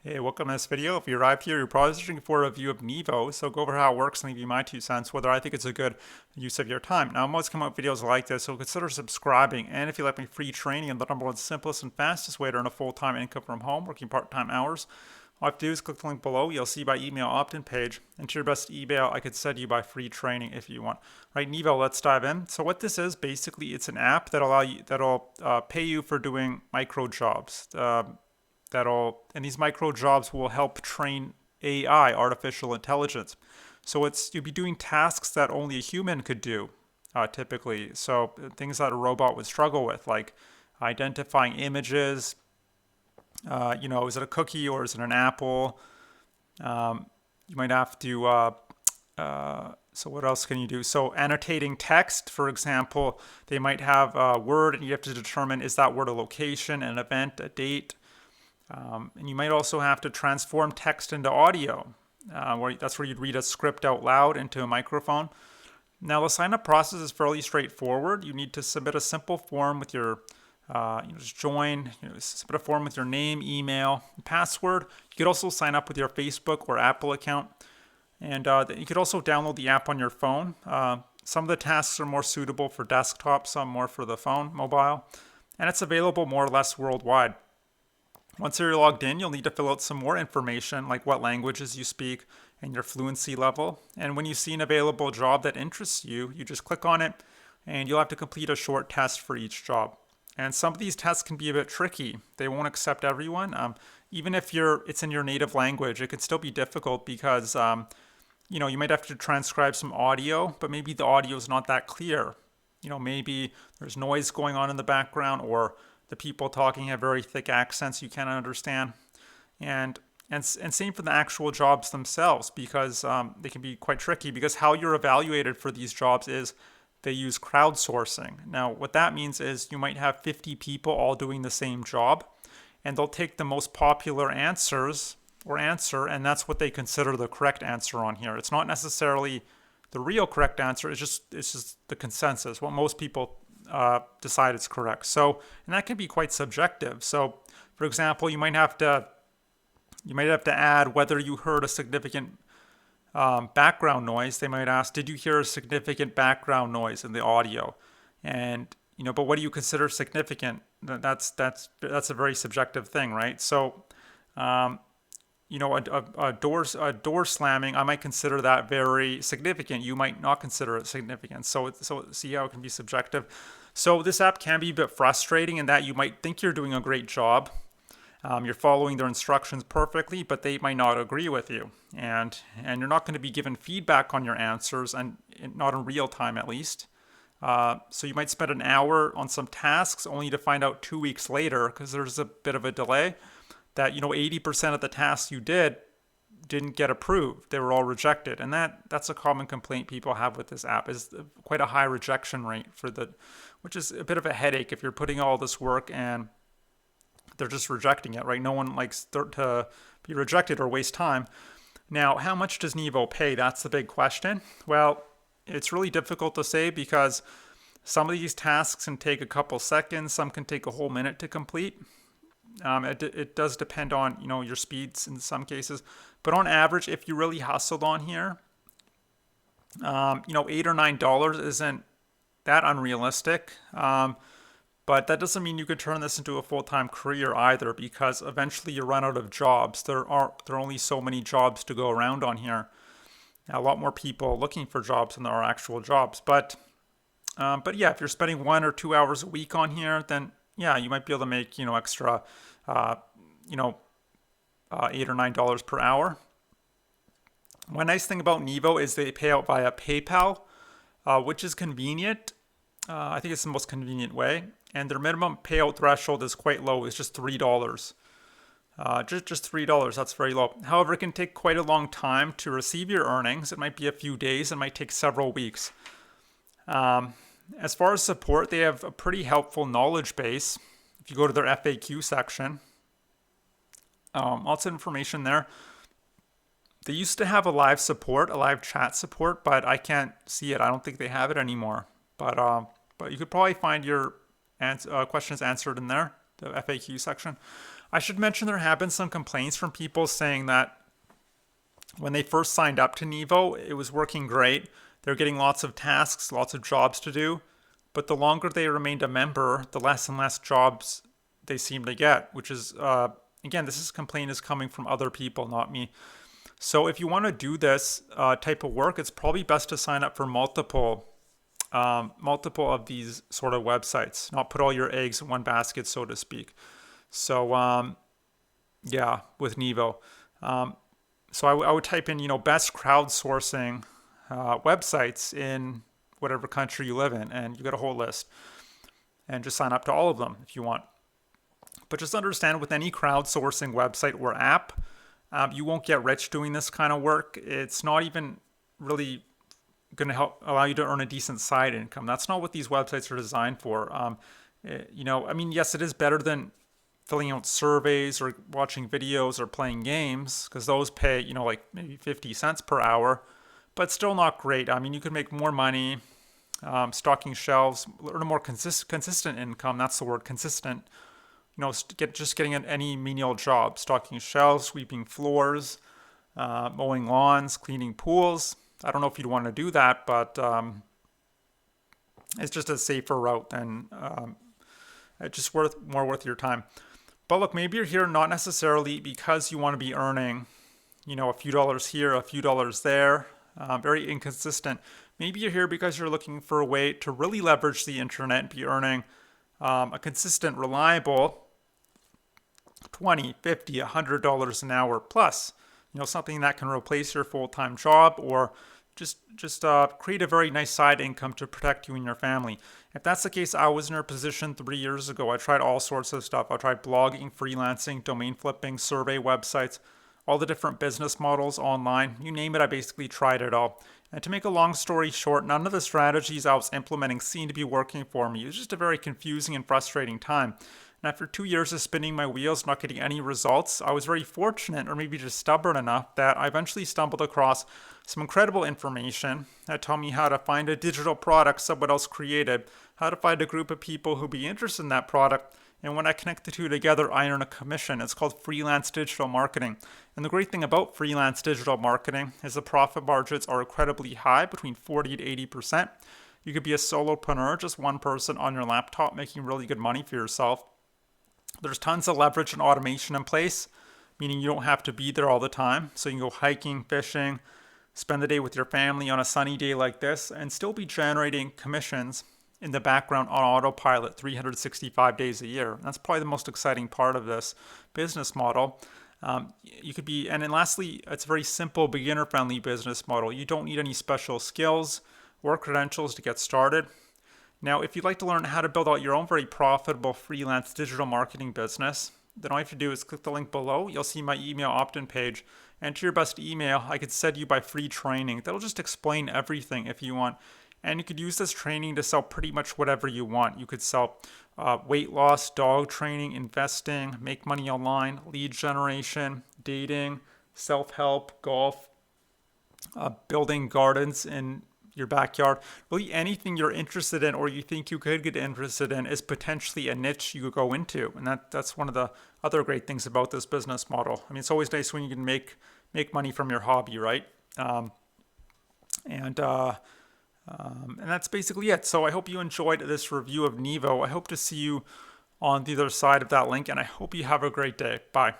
Hey, welcome to this video. If you arrived here, you're probably searching for a review of Neevo, so go over how it works and give you my 2 cents, whether I think it's a good use of your time. Now, I'm always come out with videos like this, so consider subscribing. And if you like my free training and the number one simplest and fastest way to earn a full-time income from home, working part-time hours, all you have to do is click the link below. You'll see my email opt-in page. Enter your best email. I could send you by free training if you want. All right, Neevo, let's dive in. So what this is, basically, it's an app that'll pay you for doing micro jobs. And these micro jobs will help train AI, artificial intelligence. So you'll be doing tasks that only a human could do, typically. So things that a robot would struggle with, like identifying images. Is it a cookie or is it an apple? You might have to. So what else can you do? So annotating text, for example, they might have a word, and you have to determine, is that word a location, an event, a date? And you might also have to transform text into audio. That's where you'd read a script out loud into a microphone. Now, the sign-up process is fairly straightforward. You need to submit a simple form with your, submit a form with your name, email, and password. You could also sign up with your Facebook or Apple account. And you could also download the app on your phone. Some of the tasks are more suitable for desktop, some more for the phone, mobile. And it's available more or less worldwide. Once you're logged in, you'll need to fill out some more information, like what languages you speak and your fluency level. And when you see an available job that interests you, you just click on it, and you'll have to complete a short test for each job. And some of these tests can be a bit tricky. They won't accept everyone. Even if it's in your native language, it could still be difficult because you might have to transcribe some audio, but maybe the audio is not that clear. Maybe there's noise going on in the background, or the people talking have very thick accents you cannot understand. And same for the actual jobs themselves, because they can be quite tricky, because how you're evaluated for these jobs is they use crowdsourcing. Now, what that means is you might have 50 people all doing the same job, and they'll take the most popular answer, and that's what they consider the correct answer on here. It's not necessarily the real correct answer. It's just the consensus, what most people decide is correct. So, and that can be quite subjective. So, for example, you might have to add whether you heard a significant background noise. They might ask, did you hear a significant background noise in the audio? And but what do you consider significant? That's a very subjective thing, right? So, a door slamming, I might consider that very significant. You might not consider it significant. So see how it can be subjective. So this app can be a bit frustrating in that you might think you're doing a great job. You're following their instructions perfectly, but they might not agree with you. And you're not going to be given feedback on your answers, and not in real time at least. So you might spend an hour on some tasks only to find out 2 weeks later, because there's a bit of a delay, that 80% of the tasks you didn't get approved. They were all rejected. And that's a common complaint people have with this app, is quite a high rejection rate which is a bit of a headache if you're putting all this work and they're just rejecting it, right? No one likes to be rejected or waste time. Now, how much does Neevo pay? That's the big question. Well, it's really difficult to say, because some of these tasks can take a couple seconds, some can take a whole minute to complete. It does depend on your speeds in some cases, but on average, if you really hustled on here, $8 or $9 isn't that unrealistic. But that doesn't mean you could turn this into a full-time career either, because eventually you run out of jobs. There are only so many jobs to go around on here. Now, a lot more people looking for jobs than there are actual jobs. But yeah, if you're spending 1 or 2 hours a week on here, then yeah, you might be able to make extra, $8 or $9 per hour. One nice thing about Neevo is they pay out via PayPal, which is convenient. I think it's the most convenient way. And their minimum payout threshold is quite low. It's just $3. Just $3. That's very low. However, it can take quite a long time to receive your earnings. It might be a few days. It might take several weeks. As far as support, they have a pretty helpful knowledge base. If you go to their FAQ section, lots of information there. They used to have a live chat support, but I can't see it. I don't think they have it anymore. But you could probably find your questions answered in there, the FAQ section. I should mention there have been some complaints from people saying that when they first signed up to Neevo, it was working great. They're getting lots of tasks, lots of jobs to do. But the longer they remained a member, the less and less jobs they seem to get, which is, again, this complaint is coming from other people, not me. So if you want to do this type of work, it's probably best to sign up for multiple of these sort of websites, not put all your eggs in one basket, so to speak. So yeah, with Neevo. So I would type in, best crowdsourcing websites in whatever country you live in, and you get a whole list. And just sign up to all of them if you want. But just understand, with any crowdsourcing website or app, you won't get rich doing this kind of work. It's not even really going to allow you to earn a decent side income. That's not what these websites are designed for. Yes, it is better than filling out surveys or watching videos or playing games, because those pay, like maybe 50 cents per hour, but still not great. You could make more money stocking shelves, earn a more consistent income. That's the word, consistent. Getting any menial job, stocking shelves, sweeping floors, mowing lawns, cleaning pools. I don't know if you'd want to do that, but it's just a safer route, and it's just more worth your time. But look, maybe you're here not necessarily because you want to be earning, a few dollars here, a few dollars there, very inconsistent. Maybe you're here because you're looking for a way to really leverage the internet and be earning a consistent, reliable $20, $50, $100 an hour plus. Something that can replace your full-time job, or just create a very nice side income to protect you and your family. If that's the case, I was in your position 3 years ago. I tried all sorts of stuff. I tried blogging, freelancing, domain flipping, survey websites, all the different business models online. You name it, I basically tried it all. And to make a long story short, none of the strategies I was implementing seemed to be working for me. It was just a very confusing and frustrating time. And after 2 years of spinning my wheels, not getting any results, I was very fortunate, or maybe just stubborn enough, that I eventually stumbled across some incredible information that taught me how to find a digital product someone else created, how to find a group of people who'd be interested in that product, and when I connect the two together, I earn a commission. It's called freelance digital marketing. And the great thing about freelance digital marketing is the profit margins are incredibly high, between 40 to 80%. You could be a solopreneur, just one person on your laptop, making really good money for yourself. There's tons of leverage and automation in place, meaning you don't have to be there all the time. So you can go hiking, fishing, spend the day with your family on a sunny day like this, and still be generating commissions in the background on autopilot 365 days a year. That's probably the most exciting part of this business model. And then lastly, it's a very simple, beginner-friendly business model. You don't need any special skills or credentials to get started. Now, if you'd like to learn how to build out your own very profitable freelance digital marketing business, then all you have to do is click the link below. You'll see my email opt-in page. Enter your best email. I could send you by free training. That'll just explain everything if you want. And you could use this training to sell pretty much whatever you want. You could sell weight loss, dog training, investing, make money online, lead generation, dating, self-help, golf, building gardens in your backyard. Really anything you're interested in or you think you could get interested in is potentially a niche you could go into. And that's one of the other great things about this business model. It's always nice when you can make money from your hobby, right? And that's basically it. So I hope you enjoyed this review of Neevo. I hope to see you on the other side of that link, and I hope you have a great day. Bye.